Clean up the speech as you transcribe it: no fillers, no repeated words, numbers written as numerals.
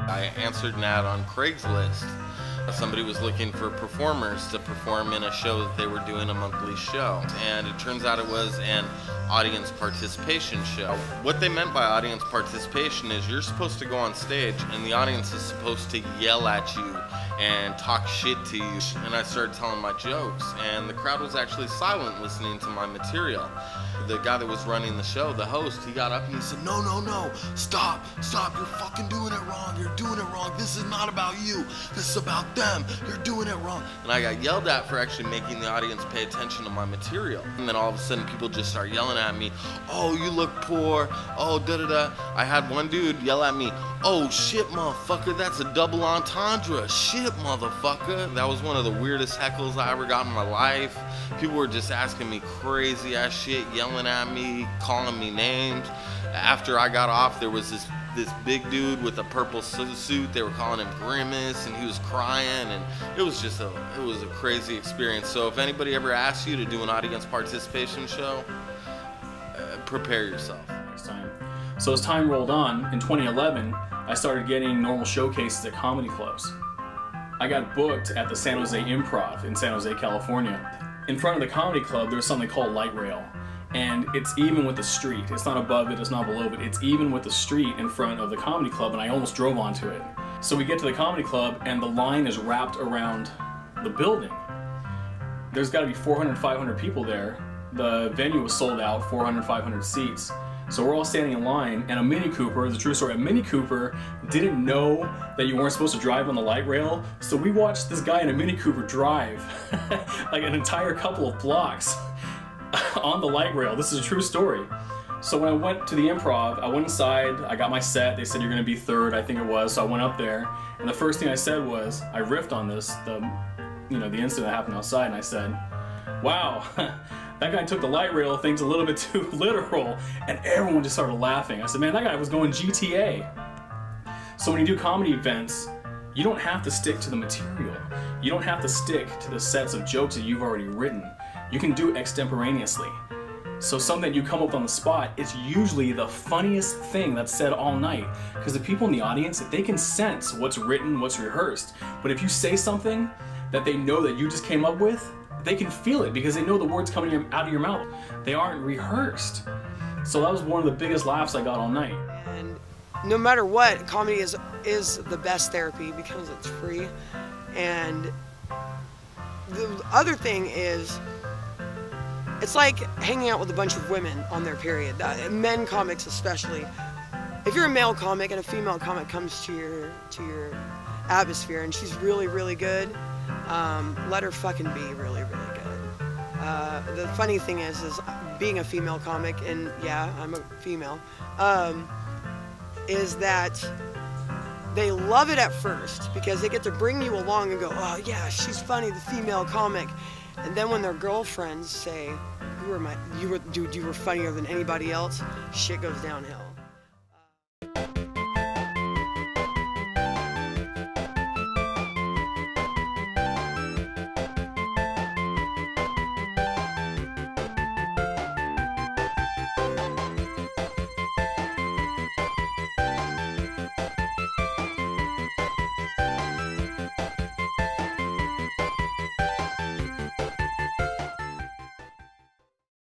I answered an ad on Craigslist. Somebody was looking for performers to perform in a show that they were doing, a monthly show. And it turns out it was an audience participation show. What they meant by audience participation is you're supposed to go on stage and the audience is supposed to yell at you and talk shit to you. And I started telling my jokes and the crowd was actually silent listening to my material. The guy that was running the show, the host, he got up and he said, no, stop, you're fucking doing it wrong, you're doing it wrong, this is not about you, this is about them, you're doing it wrong. And I got yelled at for actually making the audience pay attention to my material. And then all of a sudden people just start yelling at me, oh, you look poor, oh, da-da-da. I had one dude yell at me, oh, shit, motherfucker, that's a double entendre, shit, motherfucker. That was one of the weirdest heckles I ever got in my life. People were just asking me crazy ass shit, yelling at me, calling me names. After I got off, there was this big dude with a purple suit. They were calling him Grimace, and he was crying, and it was a crazy experience. So if anybody ever asks you to do an audience participation show, prepare yourself. Next time. So as time rolled on, in 2011, I started getting normal showcases at comedy clubs. I got booked at the San Jose Improv in San Jose, California. In front of the comedy club, there's something called light rail. And it's even with the street. It's not above it, it's not below it. It's even with the street in front of the comedy club, and I almost drove onto it. So we get to the comedy club, and the line is wrapped around the building. There's gotta be 400, 500 people there. The venue was sold out, 400, 500 seats. So we're all standing in line, and a Mini Cooper, it's a true story, a Mini Cooper didn't know that you weren't supposed to drive on the light rail, so we watched this guy in a Mini Cooper drive like an entire couple of blocks on the light rail. This is a true story. So when I went to the Improv, I went inside, I got my set, they said you're gonna be third, I think it was, so I went up there, and the first thing I said was, I riffed on this, the incident that happened outside, and I said, wow, that guy took the light rail things a little bit too literal, and everyone just started laughing. I said, man, that guy was going GTA. So when you do comedy events, you don't have to stick to the material. You don't have to stick to the sets of jokes that you've already written. You can do extemporaneously. So something you come up on the spot is usually the funniest thing that's said all night, because the people in the audience, they can sense what's written, what's rehearsed. But if you say something that they know that you just came up with, they can feel it because they know the words coming out of your mouth. They aren't rehearsed. So that was one of the biggest laughs I got all night. And no matter what, comedy is the best therapy because it's free. And the other thing is, it's like hanging out with a bunch of women on their period, men comics especially. If you're a male comic and a female comic comes to your atmosphere and she's really, really good, let her fucking be really, really good. The funny thing is being a female comic, and yeah, I'm a female, is that they love it at first because they get to bring you along and go, oh yeah, she's funny, the female comic. And then when their girlfriends say, you were funnier than anybody else, shit goes downhill.